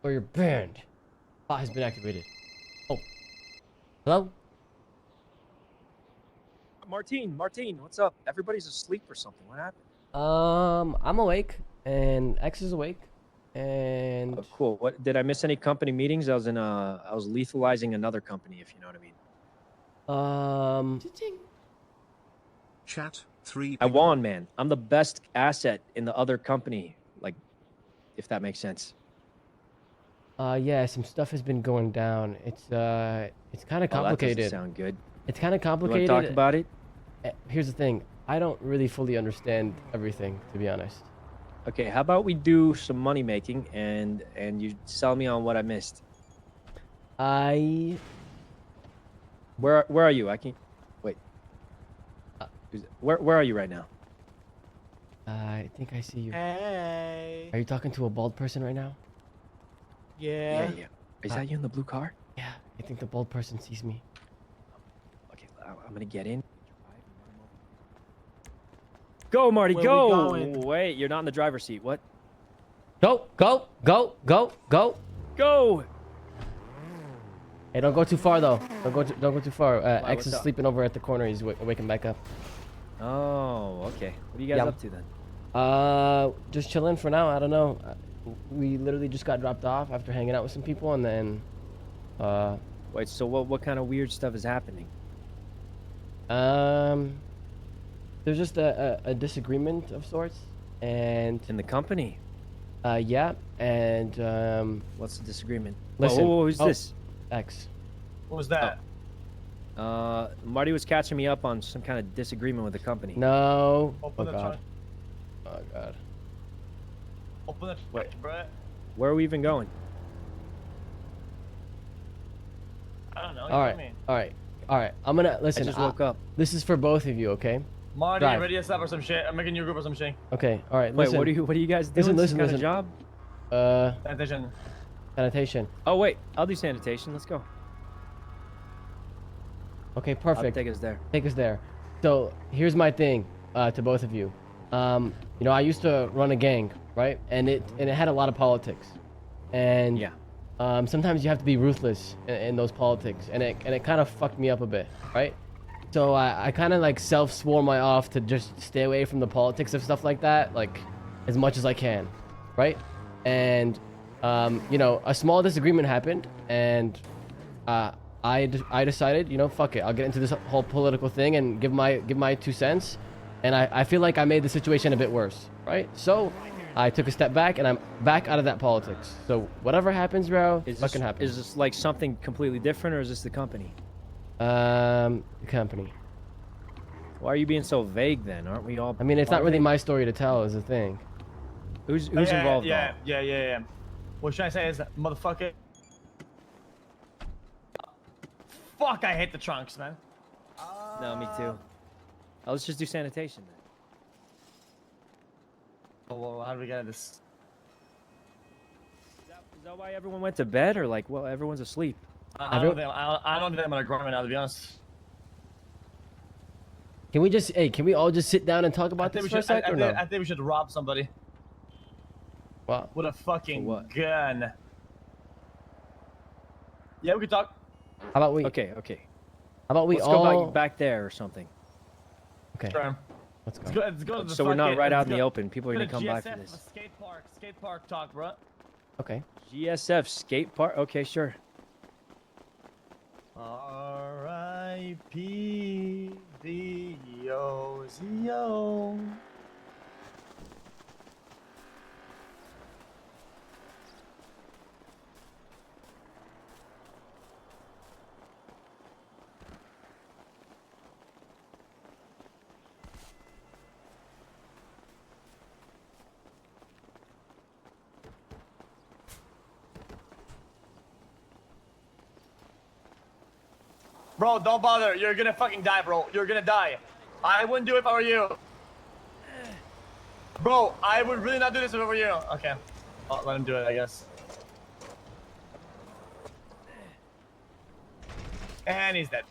or you're banned. Bot has been activated. Oh. Hello? Martine, what's up? Everybody's asleep or something. What happened? I'm awake, and X is awake, and... Oh, cool. What, did I miss any company meetings? I was lethalizing another company, if you know what I mean. Chat 3. I won, man. I'm the best asset in the other company. Like, if that makes sense. Yeah, some stuff has been going down. It's kind of complicated. That doesn't sound good. It's kind of complicated. You want to talk about it? Here's the thing. I don't really fully understand everything, to be honest. Okay, how about we do some money making and you sell me on what I missed? Where are you? I can't wait. Where are you right now? I think I see you. Hey. Are you talking to a bald person right now? Yeah. Yeah. Is that you in the blue car? Yeah, I think the bald person sees me. Okay, I'm gonna get in. Go, Marty, Where go! we going? Wait, you're not in the driver's seat. What? Go! Go! Hey, don't go too far though. Don't go too far. Why, X is what's up? sleeping over at the corner. He's waking back up. Oh, okay. What are you guys Yeah. up to then? Just chilling for now. I don't know. We literally just got dropped off after hanging out with some people, and then, Wait, so what kind of weird stuff is happening? there's just a disagreement of sorts, and In the company? yeah, and What's the disagreement? Listen. Whoa, who's Oh. this? X. What was that? Marty was catching me up on some kind of disagreement with the company. No. Open Oh the god. trunk. Oh god. Open the Wait. trunk, bro. Where are we even going? I don't know. All right. All right. I'm gonna listen. I just woke up. This is for both of you, okay? Marty, Drive. ready to stop or some shit? I'm making you a group or some shit. Okay. All right. Wait, Listen. what are you guys doing? Listen, Some kind listen. of job? Attention. Sanitation. Oh wait, I'll do sanitation. Let's go. Okay. I'll Perfect. take us there. Take us there. So here's my thing, to both of you. You know, I used to run a gang, right? And it had a lot of politics, and Yeah. sometimes you have to be ruthless in those politics, and it kind of fucked me up a bit, right? So I kind of like self-swore my off to just stay away from the politics of stuff like that, like as much as I can, right? And you know, a small disagreement happened, and I decided, you know, fuck it, I'll get into this whole political thing and give my 2 cents, and I feel like I made the situation a bit worse, right? So I took a step back, and I'm back out of that politics. So whatever happens, bro, fucking happens. Is this like something completely different, or is this the company? The company. Why are you being so vague then? Aren't we all? I mean, it's not part of really it? my story to tell, is the thing. Who's Yeah, involved? Yeah, though? yeah. What should I say is, motherfucker? Fuck, I hate the trunks, man. No, me too. Oh, let's just do sanitation then. Oh, well, how do we get this? Is that why everyone went to bed, or like, well, everyone's asleep? I don't think I'm gonna grow right now, to be honest. Can we just, hey, can we all just sit down and talk about this for a sec, or no? I think we should rob somebody Wow. with a fucking what? gun. Yeah, we could talk. How about we? Okay. How about we Let's all? go back there or something. Okay. Sure. Let's go. Let's go to the So we're not fucking- right out let's in the go- open. People are gonna go come by for GSF, this. Skate park talk, bro. Okay. GSF skate park. Okay, sure. R.I.P. D.O.Z.O. Bro, don't bother. You're gonna fucking die, bro. You're gonna die. I wouldn't do it if I were you. Bro, I would really not do this if I were you. Okay. I'll let him do it, I guess. And he's dead.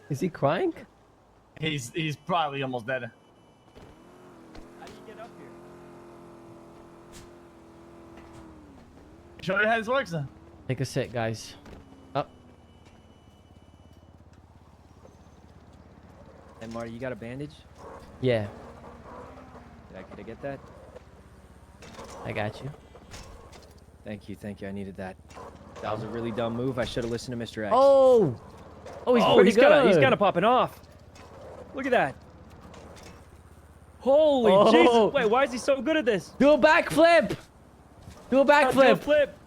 Is he crying? He's probably almost dead. How do you get up here? show you how this works. Take a sit, guys. Up. And Marty, you got a bandage? Yeah, Could I get that? I got you. Thank you. I needed that. That was a really dumb move. I should have listened to Mr. X. Oh, he's pretty good. He's kind of popping off. Look at that. Holy Jesus! Wait, why is he so good at this? Do a backflip. Do a backflip. Do a flip.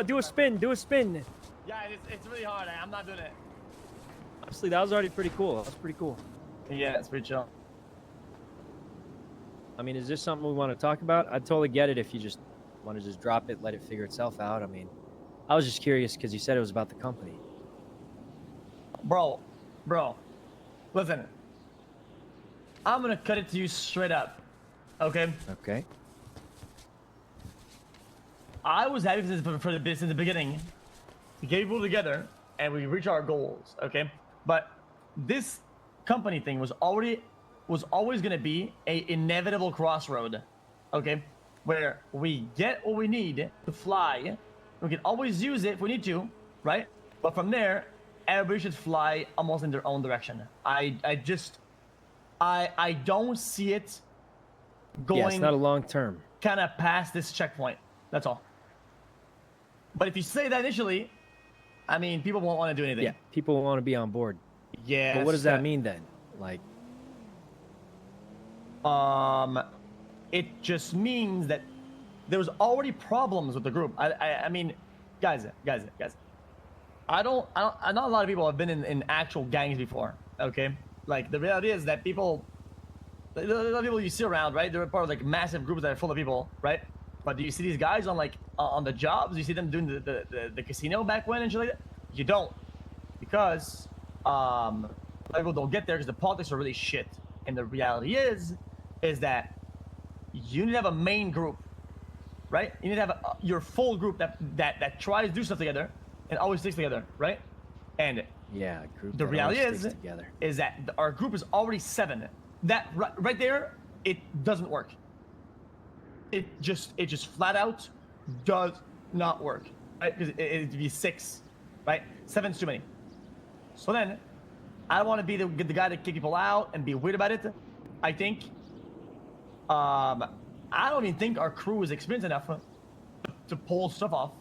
Do a spin. Do a spin. Yeah, it's really hard. I'm not doing it. Honestly, that was already pretty cool. That was pretty cool. Yeah, it's pretty chill. I mean, is this something we want to talk about? I'd totally get it if you just want to just drop it, let it figure itself out. I mean, I was just curious because you said it was about the company. Bro, listen. I'm gonna cut it to you straight up, okay? Okay. I was happy for this in the beginning to get people together and we reach our goals, okay? But this company thing was always gonna be a inevitable crossroad, okay? Where we get what we need to fly, we can always use it if we need to, right? But from there, everybody should fly almost in their own direction. I don't see it going. Yeah, it's not a long term. Kind of past this checkpoint. That's all. But if you say that initially, I mean, people won't want to do anything. Yeah, people want to be on board. Yeah. But what does that mean then? Like, it just means that there was already problems with the group. I mean, guys. I know a lot of people have been in actual gangs before. Okay, like the reality is that a lot of people you see around, right? They're part of like massive groups that are full of people, right? But do you see these guys on like on the jobs? Do you see them doing the casino back when and shit like that? You don't, because people don't get there because the politics are really shit. And the reality is that you need to have a main group, right? You need to have your full group that tries to do stuff together and always sticks together, right? And yeah, group. The reality is that our group is already 7. That right there, it doesn't work. It just flat out does not work, right? Because it'd be 6, right? 7's too many. So then, I don't want to be the guy to kick people out and be weird about it. I think, I don't even think our crew is experienced enough to pull stuff off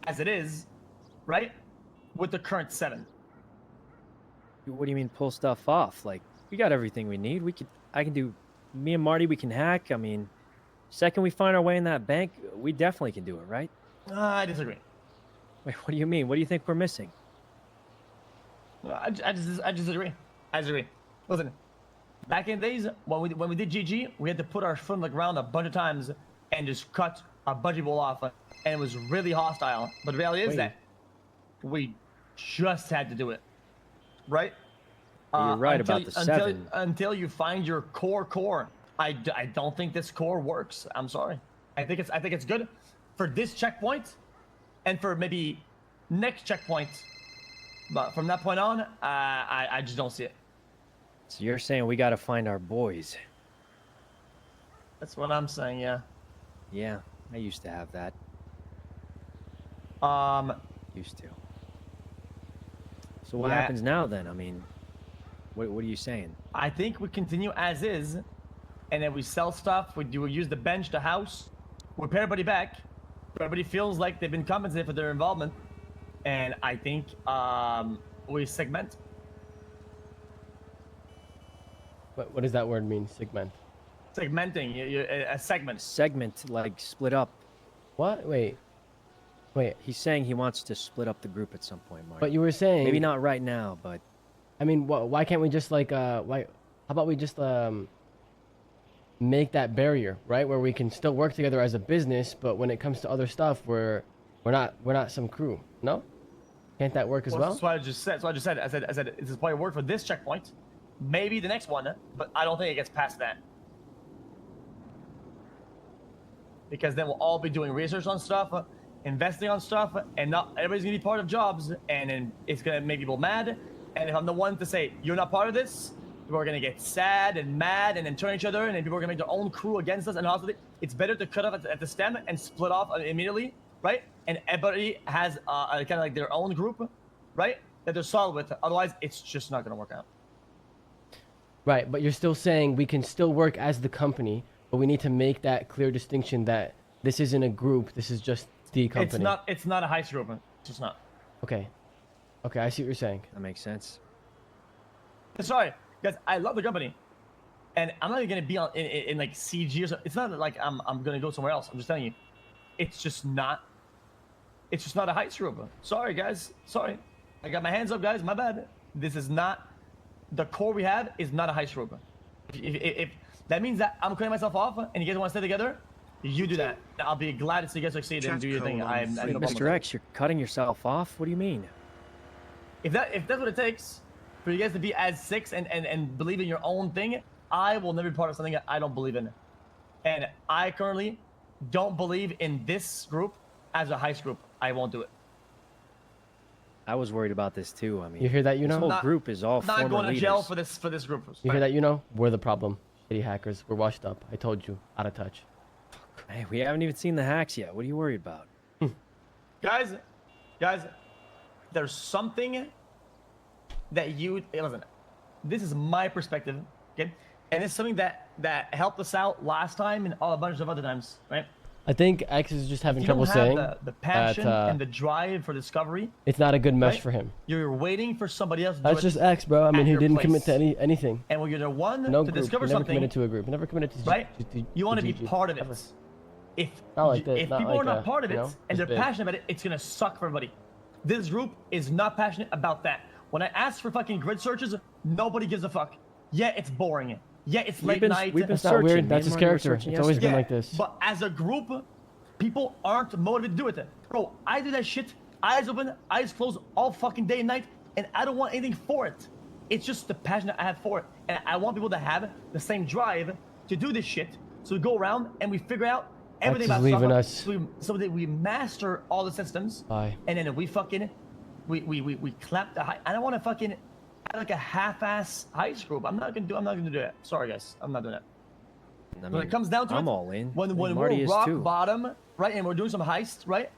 as it is, right? With the current 7. What do you mean pull stuff off? Like, we got everything we need. Me and Marty, we can hack. I mean, second we find our way in that bank, we definitely can do it, right? I disagree. Wait, what do you mean? What do you think we're missing? I disagree. I disagree. Listen, back in the days when we did GG, we had to put our foot on the ground a bunch of times and just cut a bunch of people off, and it was really hostile. But the reality is that we just had to do it, right? You're right about the 7. Until you find your core. I don't think this core works. I'm sorry. I think it's good for this checkpoint, and for maybe next checkpoint. But from that point on, I just don't see it. So you're saying we got to find our boys? That's what I'm saying. Yeah. Yeah, I used to have that. Used to. So what happens now then? I mean, what are you saying? I think we continue as is, and then we sell stuff. We use the bench, the house. We pay everybody back. Everybody feels like they've been compensated for their involvement, and I think we segment. What does that word mean? Segment. Segmenting. A segment. Segment, like split up. What? Wait. He's saying he wants to split up the group at some point, Mark. But you were saying maybe not right now, but I mean, why can't we just like How about we just make that barrier, right, where we can still work together as a business, but when it comes to other stuff, we're not some crew. No? Can't that work as well? That's what I just said. I said this is probably work for this checkpoint, maybe the next one, but I don't think it gets past that. Because then we'll all be doing research on stuff, investing on stuff, and not everybody's gonna be part of jobs, and then it's gonna make people mad. And if I'm the one to say you're not part of this, people are gonna get sad and mad, and then turn each other, and then people are gonna make their own crew against us. And honestly, it's better to cut off at the stem and split off immediately right? And everybody has kind of like their own group, right? That they're solid with. Otherwise, it's just not gonna work out. Right, but you're still saying we can still work as the company, but we need to make that clear distinction that this isn't a group. This is just the company. It's not a heist group. It's just not. Okay. Okay, I see what you're saying. That makes sense. Sorry, guys. I love the company, and I'm not even gonna be in like CG or something. It's not like I'm gonna go somewhere else. I'm just telling you, it's just not a heist group. Sorry, guys. Sorry, I got my hands up, guys. My bad. This is not the core we have. Is not a heist group. If that means that I'm cutting myself off, and you guys want to stay together, you do that. I'll be glad to see you guys succeed and do your thing. I Wait, Mr. X, you're cutting yourself off? What do you mean? If that's what it takes for you guys to be as six and believe in your own thing, I will never be part of something that I don't believe in. And I currently don't believe in this group as a heist group. I won't do it. I was worried about this too. I mean, You hear that, you this know? whole group is all Not former going to leaders. jail for this group. You hear that, you know? We're the problem. Shitty hackers. We're washed up. I told you. Out of touch. Hey, we haven't even seen the hacks yet. What are you worried about? Guys, there's something that listen. This is my perspective, okay? And it's something that helped us out last time and a bunch of other times, right? I think X is just having You trouble don't have saying the passion that and the drive for discovery. it's not a good mesh right? for him. You're waiting for somebody else to That's do it. just X, bro. I mean, at he your didn't commit place. to anything. And when you're the one No to group. discover He never something, committed to a group. He never committed to right? You want to be GG. part of it. Ever. If Not like this, if not people like are not a, part of it you know, and this they're big. passionate about it, it's gonna suck for everybody. This group is not passionate about that. When I ask for fucking grid searches, nobody gives a fuck. Yeah, it's boring. Yeah, it's late night. We've been That's not searching. weird. Me That's and his Marty were character. searching It's always yesterday. been like this. But as a group, people aren't motivated to do it. Bro, I do that shit, eyes open, eyes closed, all fucking day and night, and I don't want anything for it. It's just the passion that I have for it. And I want people to have the same drive to do this shit. So we go around and we figure out everything X about is leaving software, us. so that we master all the systems. Bye. And then we fucking, we clap the high. I don't want to fucking have like a half-ass heist group. I'm not gonna do that. Sorry guys, I'm not doing that. I When mean, it comes down to I'm it, all in. when I mean, we're Marty is rock too. bottom, right, and we're doing some heist, right,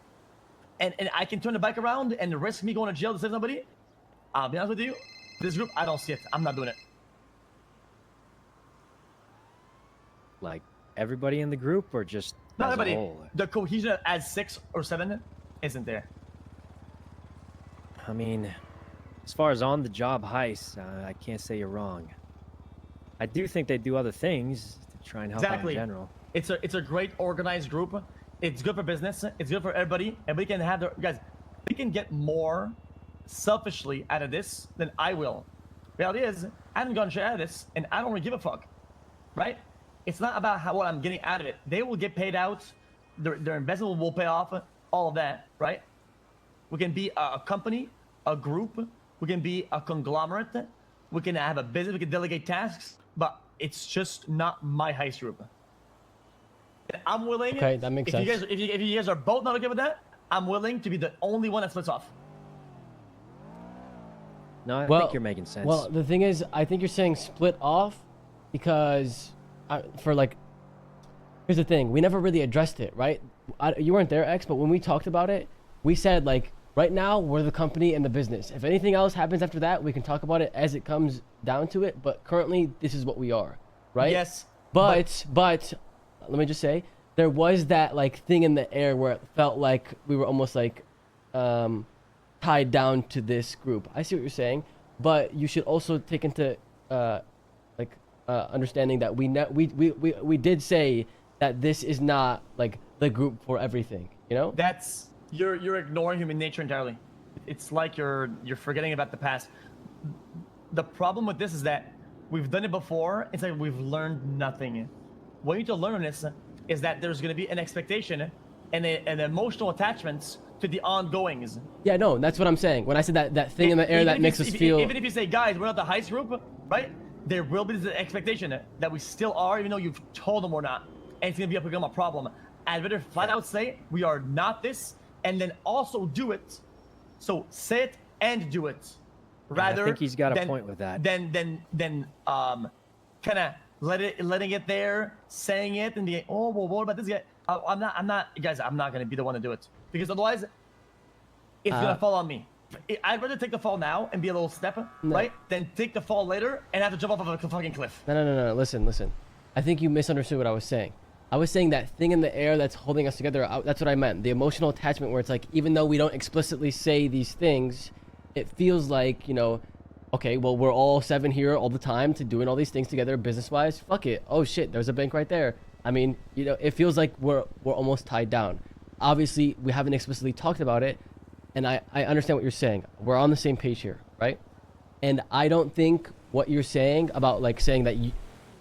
and I can turn the bike around and risk me going to jail to save somebody, I'll be honest with you, this group, I don't see it. I'm not doing it. Like everybody in the group, or just Not as everybody. a whole? The cohesion as 6 or 7 isn't there. I mean, as far as on-the-job heists, I can't say you're wrong. I do think they do other things to try and help Exactly. out in general. It's a great organized group. It's good for business. It's good for everybody. And we can have the guys. We can get more selfishly out of this than I will. Reality is, I haven't gotten shit out of this, and I don't really give a fuck, right? It's not about what I'm getting out of it. They will get paid out. Their investment will pay off. All of that, right? We can be a company, a group. We can be a conglomerate. We can have a business. We can delegate tasks. But it's just not my heist group. I'm willing. Okay, that makes sense. If you guys are both not okay with that, I'm willing to be the only one that splits off. No, I think you're making sense. Well, the thing is, I think you're saying split off because here's the thing. We never really addressed it, right? You weren't there, X, but when we talked about it, we said, like, right now, we're the company and the business. If anything else happens after that, we can talk about it as it comes down to it. But currently, this is what we are, right? Yes. But let me just say, there was that, like, thing in the air where it felt like we were almost, like, tied down to this group. I see what you're saying, but you should also take into understanding that we did say that this is not like the group for everything, you know? That's you're ignoring human nature entirely. It's like you're forgetting about the past. The problem with this is that we've done it before. It's like we've learned nothing. What you need to learn on this is that there's going to be an expectation and an emotional attachments to the ongoings. Yeah, no, that's what I'm saying. When I said that thing in the air that makes us feel... Even if you say, guys, we're not the heist group, right? There will be this expectation that we still are, even though you've told them we're not. And it's going to become a problem. I'd rather flat out say, we are not this, and then also do it. So say it and do it. Rather, I think he's got a point with that. Then kind of letting it there, saying it, and being, oh, well, what about this guy? I'm not, guys. I'm not gonna be the one to do it because otherwise, it's gonna fall on me. I'd rather take the fall now and be a little step, right, than take the fall later and have to jump off of a fucking cliff. No. Listen. I think you misunderstood what I was saying. I was saying that thing in the air that's holding us together. That's what I meant. The emotional attachment where it's like, even though we don't explicitly say these things, it feels like, you know, okay, well, we're all 7 here all the time to doing all these things together business-wise. Fuck it. Oh, shit, there's a bank right there. I mean, you know, it feels like we're almost tied down. Obviously, we haven't explicitly talked about it, and I understand what you're saying. We're on the same page here, right? And I don't think what you're saying about, like, saying that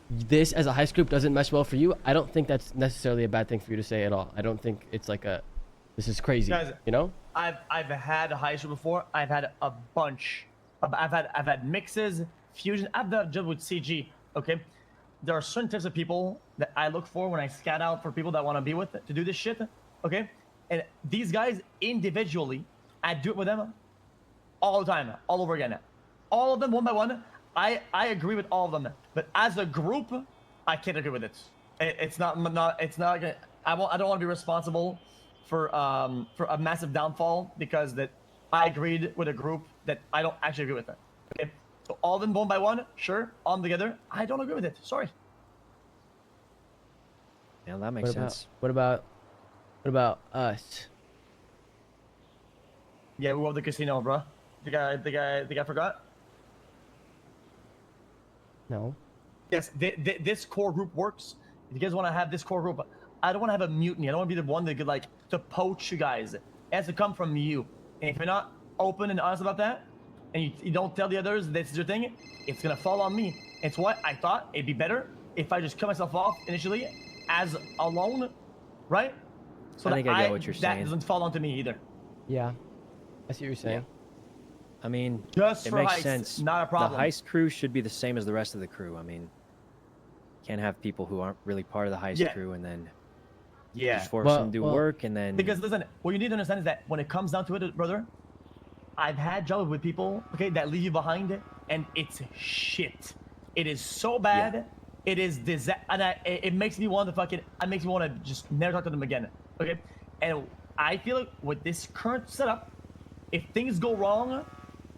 this as a heist group doesn't mesh well for you, I don't think that's necessarily a bad thing for you to say at all. I don't think it's like this is crazy, guys, you know? I've had a heist group before. I've had a bunch. I've had mixes, fusion. I've done a job with CG. Okay, there are certain types of people that I look for when I scout out for people that want to be with to do this shit. Okay, and these guys individually, I do it with them all the time, all over again. All of them one by one. I agree with all of them, but as a group, I can't agree with it. It's not gonna. I don't want to be responsible for a massive downfall because that I agreed with a group that I don't actually agree with. That. Okay, so all of them one by one, sure, all together, I don't agree with it. Sorry. Yeah, that makes sense. What about us? Yeah, we love the casino, bro. Think I forgot? No. Yes, this core group works. If you guys want to have this core group, I don't want to have a mutiny. I don't want to be the one that could like to poach you guys. It has to come from you. And if you're not open and honest about that, and you don't tell the others this is your thing, it's gonna fall on me. It's what I thought it'd be better if I just cut myself off initially as alone, right? So I think I get what you're saying. That doesn't fall onto me either. Yeah, I see what you're saying. Yeah. I mean, just it for makes heists, sense. not a problem. The heist crew should be the same as the rest of the crew. I mean, can't have people who aren't really part of the heist crew and then just force them to do work and then. Because listen, what you need to understand is that when it comes down to it, brother, I've had jobs with people, okay, that leave you behind, and it's shit. It is so bad. Yeah. It is and it makes me want to it makes me want to just never talk to them again. Okay, and I feel like with this current setup, if things go wrong,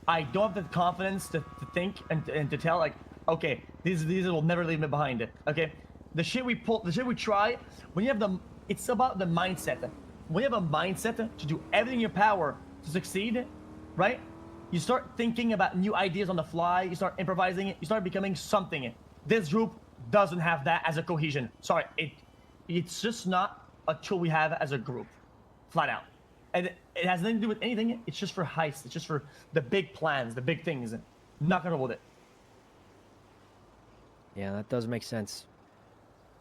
I don't have the confidence to think and to tell like, okay, these will never leave me behind. Okay, the shit we try. When you have it's about the mindset. When you have a mindset to do everything in your power to succeed, right? You start thinking about new ideas on the fly. You start improvising it. You start becoming something. This group doesn't have that as a cohesion. Sorry, it's just not a tool we have as a group, flat out. And it has nothing to do with anything. It's just for heists. It's just for the big plans, the big things. Not gonna hold it. Yeah, that does make sense.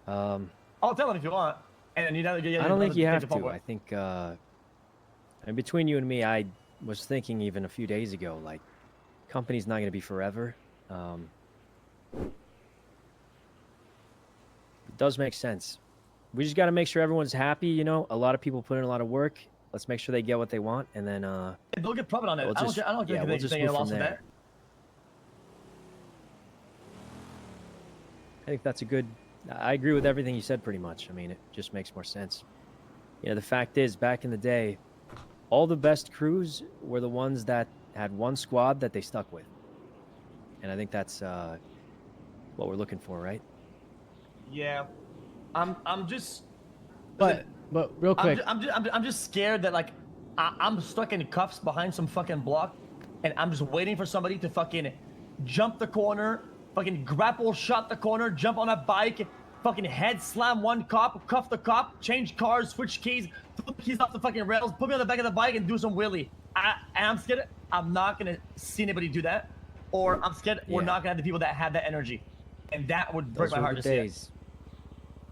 I'll tell him if you want. And I don't think you have to. I think, and between you and me, I was thinking even a few days ago, like, company's not going to be forever. It does make sense. We just got to make sure everyone's happy, you know? A lot of people put in a lot of work. Let's make sure they get what they want, and then, they'll get profit on it. We'll just, I don't think we'll just move from there. That. I think that's a good... I agree with everything you said pretty much. I mean, it just makes more sense. You know, the fact is, back in the day, all the best crews were the ones that had one squad that they stuck with. And I think that's what we're looking for, right? Yeah. I'm just... But real quick... I'm just scared that, like, I'm stuck in cuffs behind some fucking block, and I'm just waiting for somebody to fucking jump the corner, fucking grapple shot the corner, jump on a bike, fucking head slam one cop, cuff the cop, change cars, switch keys, flip keys off the fucking rails, put me on the back of the bike and do some wheelie. And I'm scared I'm not gonna see anybody do that, or I'm scared we're not gonna have the people that have that energy, and that would break my heart to see it.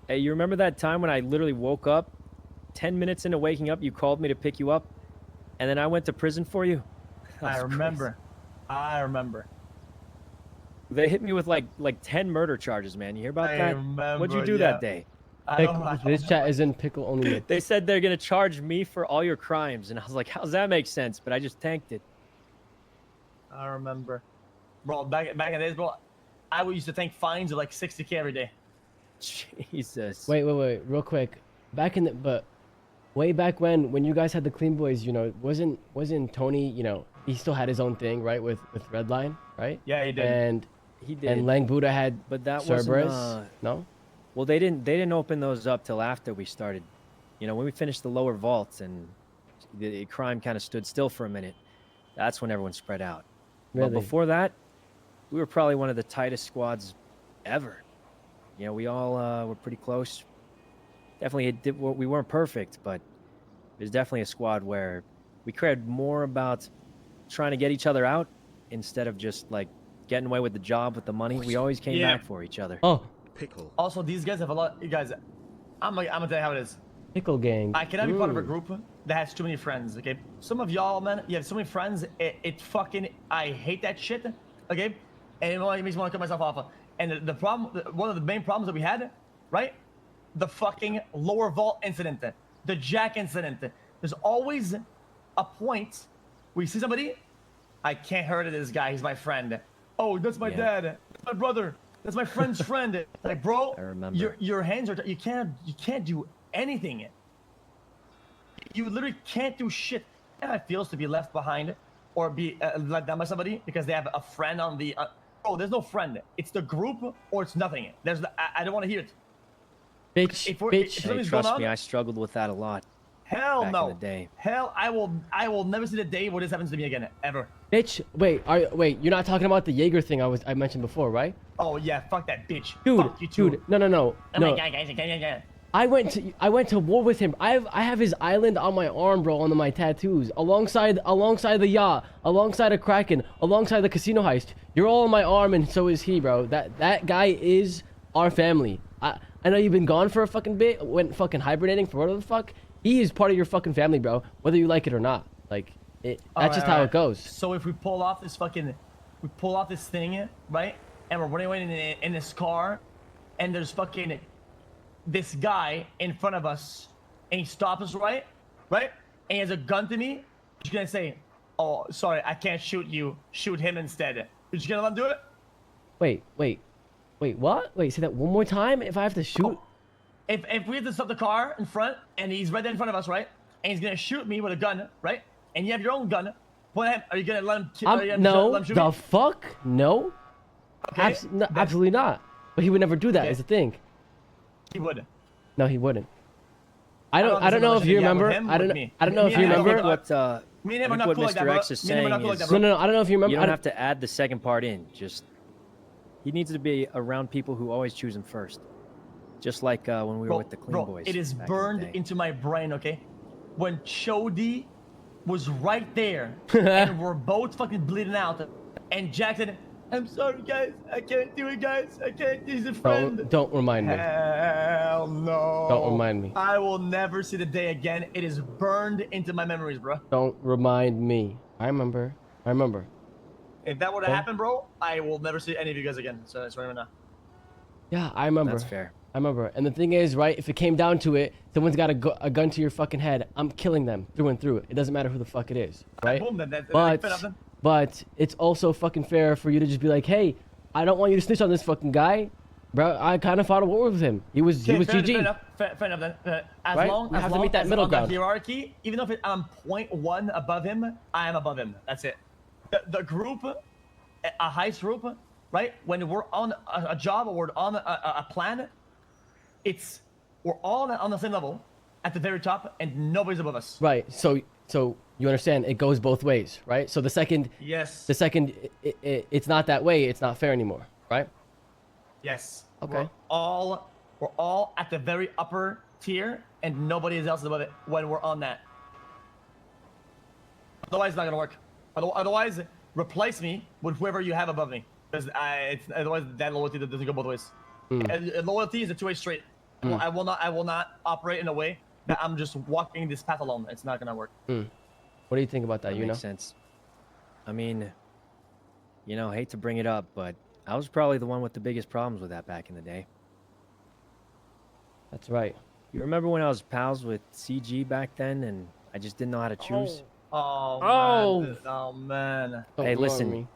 Hey, you remember that time when I literally woke up, 10 minutes into waking up, you called me to pick you up, and then I went to prison for you? I remember. Crazy. I remember. They hit me with like 10 murder charges, man. You hear about that? Remember, What'd you do that day? This chat is in pickle only. They said they're gonna charge me for all your crimes, and I was like, "How's that make sense?" But I just tanked it. I remember, bro. Back in the days, bro, I used to tank fines of like 60K every day. Jesus. Wait, real quick. back in the but way back when you guys had the Clean Boys, you know, wasn't Tony, you know, he still had his own thing, right, with Redline, right? Yeah, he did. And He did. and Lang Buddha had But that Cerberus. wasn't. No. Well, they didn't open those up till after we started. You know, when we finished the lower vaults and the crime kind of stood still for a minute, that's when everyone spread out. Really? But before that, we were probably one of the tightest squads ever. You know, we all were pretty close. Definitely, we weren't perfect, but there's definitely a squad where we cared more about trying to get each other out instead of just like getting away with the job with the money. We always came back for each other. Oh, Pickle. Also, these guys have a lot. You guys, I'm gonna tell you how it is. Pickle Gang. I cannot be part of a group that has too many friends. Okay, some of y'all, man, you have so many friends. It fucking, I hate that shit. Okay, and it makes me want to cut myself off. And the problem, one of the main problems that we had, right? The fucking lower vault incident, the Jack incident. There's always a point where you see somebody, I can't hurt this guy. He's my friend. Oh, that's my dad. That's my brother. That's my friend's friend. Like, bro, I remember. Your hands are. You can't do anything. You literally can't do shit. And it feels to be left behind or be let down by somebody because they have a friend on the. Bro, there's no friend. It's the group or it's nothing. I don't want to hear it. Bitch, If bitch. something's Trust going on, me, I struggled with that a lot. hell back no. in the day. Hell, I will never see the day where this happens to me again, ever. Bitch, wait, you're not talking about the Jaeger thing I mentioned before, right? Oh yeah, fuck that bitch. Dude, Fuck you too. dude, no. Oh my god, guys, yeah. I went to war with him. I have his island on my arm, bro, on my tattoos, alongside the yacht, alongside a Kraken, alongside the casino heist. You're all on my arm, and so is he, bro. That guy is our family. I know you've been gone for a fucking bit, went fucking hibernating for whatever the fuck. He is part of your fucking family, bro, whether you like it or not. Like, that's just how it goes. So if we pull off this thing, right? And we're running away in this car, and there's fucking this guy in front of us, and he stops us, right? And he has a gun to me. He's gonna say, "Oh, sorry, I can't shoot you. Shoot him instead." You're just gonna let him do it? Wait, what? Wait, say that one more time? If I have to shoot? Oh. If we have to stop the car in front, and he's right there in front of us, right? And he's gonna shoot me with a gun, right? And you have your own gun. Point at him. Are you gonna let him? No, let him shoot the me? fuck? No. Okay, No, absolutely not. But he would never do that. Okay. Is the thing. He would. No, he wouldn't. I don't understand know the if you relationship remember. with him I or don't. with me. I don't know if Me you and him, remember. Me and him are I think not what cool like that, Mr. bro. X is Me and him are not saying cool like is- that, bro. No. I don't know if you remember. You I don't have to add the second part in. Just he needs to be around people who always choose him first. Just like when we were with the Clean Boys. It is back in the burned day. into my brain, okay? When Chody was right there, and we're both fucking bleeding out, and Jack said, "I'm sorry, guys. I can't do it, guys. I can't. He's a friend." Don't remind me. Hell no. Don't remind me. I will never see the day again. It is burned into my memories, bro. Don't remind me. I remember. If that were to Okay. happen, bro, I will never see any of you guys again. So that's right now. Yeah, I remember. That's fair. I remember. And the thing is, right, if it came down to it, someone's got a gun to your fucking head, I'm killing them through and through. It doesn't matter who the fuck it is, right? Boom, that's fair enough then. But it's also fucking fair for you to just be like, hey, I don't want you to snitch on this fucking guy. Bro, I kind of fought a war with him. He was Fair GG. enough then. As Right? long We have as to meet that middle on the ground. hierarchy, even if I'm 0.1 above him, I am above him. That's it. The group, a heist group, right? When we're on a job or we're on a plan, we're all on the same level at the very top, and nobody's above us. Right. So you understand it goes both ways, right? So the second Yes. it's not that way, it's not fair anymore, right? Yes. Okay. We're all at the very upper tier, and nobody else is above it when we're on that. Otherwise, it's not gonna work. Otherwise, replace me with whoever you have above me, because otherwise that loyalty doesn't go both ways. And loyalty is a two-way street. I will not operate in a way that I'm just walking this path alone. It's not gonna work. What do you think about that? That You know? makes sense. I mean, hate to bring it up, but I was probably the one with the biggest problems with that back in the day. That's right. You remember when I was pals with CG back then, and I just didn't know how to choose? Oh man. Don't Hey, remind listen. me.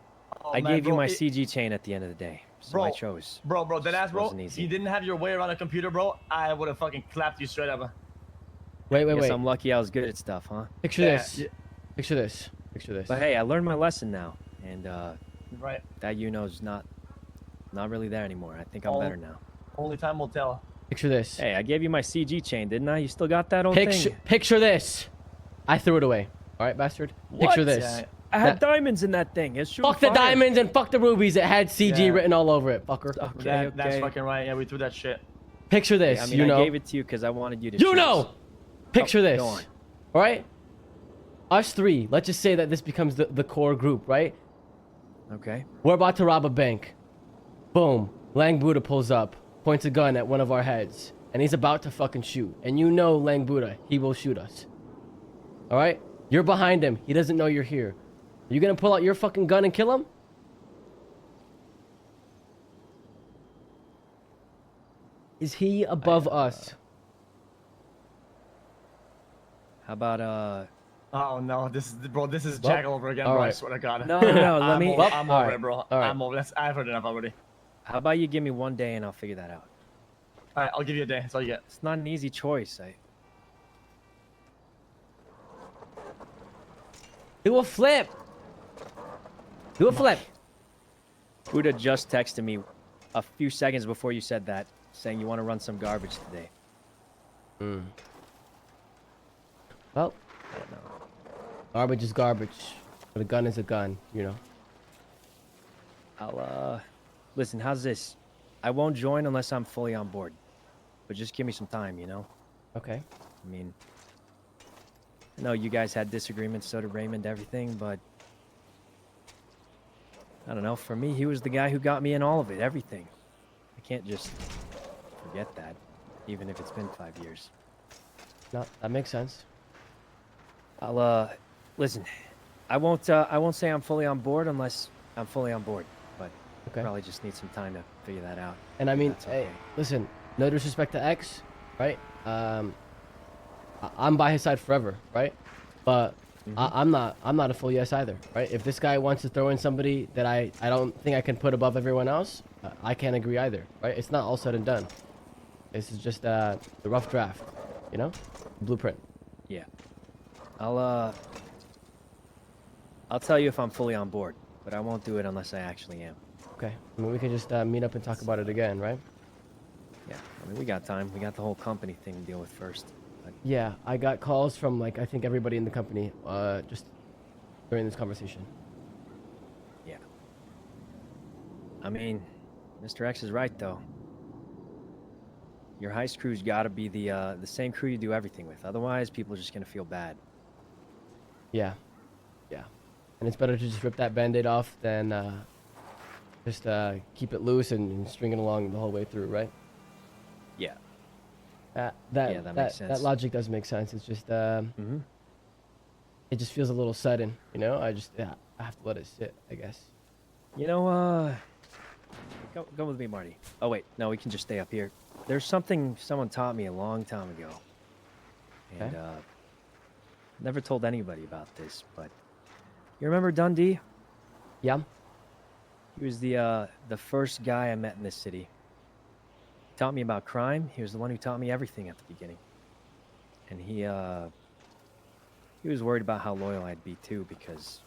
Oh, I man, gave you bro, my it- CG chain at the end of the day, so I chose. Bro, that ass, bro. Wasn't If easy. you didn't have your way around a computer, bro, I would have fucking clapped you straight up. Wait, wait, Guess wait. I'm lucky I was good at stuff, huh? Picture Yeah, this. yeah. Picture this. Picture this. But hey, I learned my lesson now, and Right. that Uno's not really there anymore. I think I'm better now. Only time will tell. Picture this. Hey, I gave you my CG chain, didn't I? You still got that old thing? Picture this. I threw it away. All right, bastard. Picture What? this. Yeah. I had diamonds in that thing. It's Fuck the diamonds and fuck the rubies. It had CG Yeah. written all over it, fucker. Okay, That's okay. fucking right. Yeah, we threw that shit. Picture this. I mean, you know. I gave it to you because I wanted you to. You choose. know. Picture this. Go on. All right. Us three. Let's just say that this becomes the core group, right? Okay. We're about to rob a bank. Boom. Lang Buddha pulls up, points a gun at one of our heads, and he's about to fucking shoot. And you know Lang Buddha, he will shoot us. All right? You're behind him. He doesn't know you're here. Are you gonna pull out your fucking gun and kill him? Is he above us? How about Oh no, this is Well, Jack over again, all bro. I right. swear to God. No, let I'm me. Over, I'm all over right, it, bro. all right. I'm over. I've heard enough already. How about you give me one day and I'll figure that out? All right, I'll give you a day. That's all you get. It's not an easy choice. Do a flip. Do a flip. Buddha just texted me a few seconds before you said that, saying you want to run some garbage today. Well, I don't know. garbage is garbage, but a gun is a gun, you know. I'll listen. How's this? I won't join unless I'm fully on board, but just give me some time, you know. Okay. I mean, I know you guys had disagreements, so did Raymond, everything, but I don't know. For me, he was the guy who got me in all of it, everything. I can't just forget that, even if it's been 5 years. No, that makes sense. I'll listen. I won't say I'm fully on board unless I'm fully on board, but Okay. probably just need some time to figure that out. And I mean, That's hey, okay. listen, no disrespect to X, right? I'm by his side forever, right? But I'm not a full yes either, right? If this guy wants to throw in somebody that I don't think I can put above everyone else, I can't agree either, right? It's not all said and done. This is just the rough draft, you know, blueprint. Yeah. I'll tell you if I'm fully on board, but I won't do it unless I actually am. Okay. I mean, we can just meet up and talk about it again, right? Yeah. I mean, we got time. We got the whole company thing to deal with first. But Yeah, I got calls from like I think everybody in the company just during this conversation. yeah. I mean, Mr. X is right though. Your heist crew's got to be the same crew you do everything with. Otherwise, people are just gonna feel bad. Yeah, yeah, and it's better to just rip that band-aid off than just keep it loose and string it along the whole way through, right? Yeah. That makes that sense. logic does make sense. It's just Mm-hmm. it just feels a little sudden, you know. I have to let it sit, I guess. You know, go with me, Marty. Oh wait, no, we can just stay up here. There's something someone taught me a long time ago, and Okay. never told anybody about this. But you remember Dundee? Yeah. He was the first guy I met in this city. Taught me about crime. He was the one who taught me everything at the beginning. And he was worried about how loyal I'd be too, because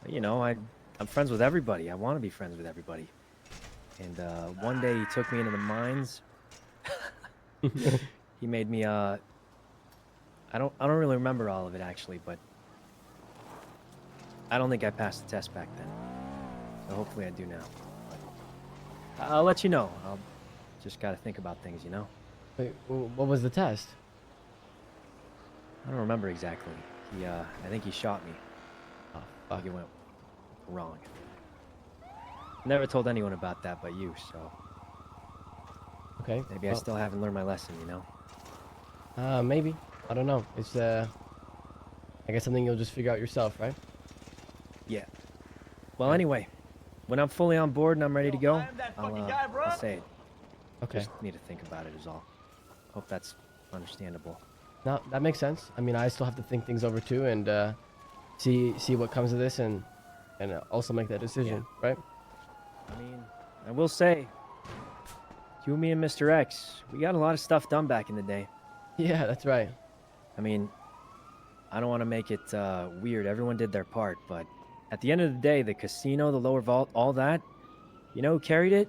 you know, I'm friends with everybody. I want to be friends with everybody. And one day he took me into the mines. He made me I don't really remember all of it actually, but I don't think I passed the test back then. So hopefully I do now. But I'll let you know. I'll just gotta think about things, you know? Wait, what was the test? I don't remember exactly. I think he shot me. Oh, I think it went wrong. Never told anyone about that but you, so Okay. maybe I still haven't learned my lesson, you know? Maybe. I don't know. It's I guess something you'll just figure out yourself, right? Yeah. Well, anyway, when I'm fully on board and I'm ready to go, I'm that fucking guy, bro. I'll say it. Okay. Just need to think about it is all. Hope that's understandable. No, that makes sense. I mean, I still have to think things over too, and see what comes of this, and also make that decision, right? I mean, I will say, you, me, and Mr. X, we got a lot of stuff done back in the day. Yeah, that's right. I mean, I don't want to make it weird. Everyone did their part, but at the end of the day, the casino, the lower vault, all that, you know who carried it?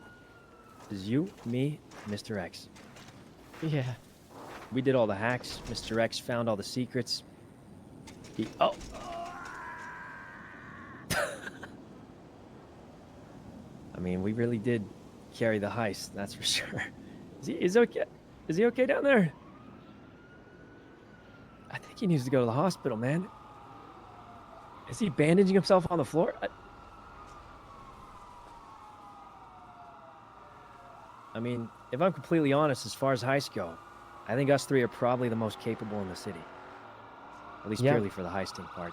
It was you, me, Mr. X. Yeah. We did all the hacks. Mr. X found all the secrets. Oh. I mean, we really did carry the heist, that's for sure. Is he okay down there? I think he needs to go to the hospital, man. Is he bandaging himself on the floor? I mean, if I'm completely honest, as far as heists go, I think us three are probably the most capable in the city. At least purely for the heisting part.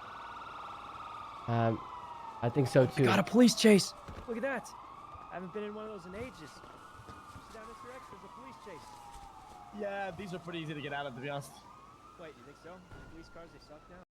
I think so too. We got a police chase! Look at that! I haven't been in one of those in ages. You see that, Mr. X? There's a police chase. Yeah, these are pretty easy to get out of, to be honest. Wait, you think so? Police cars, they suck now?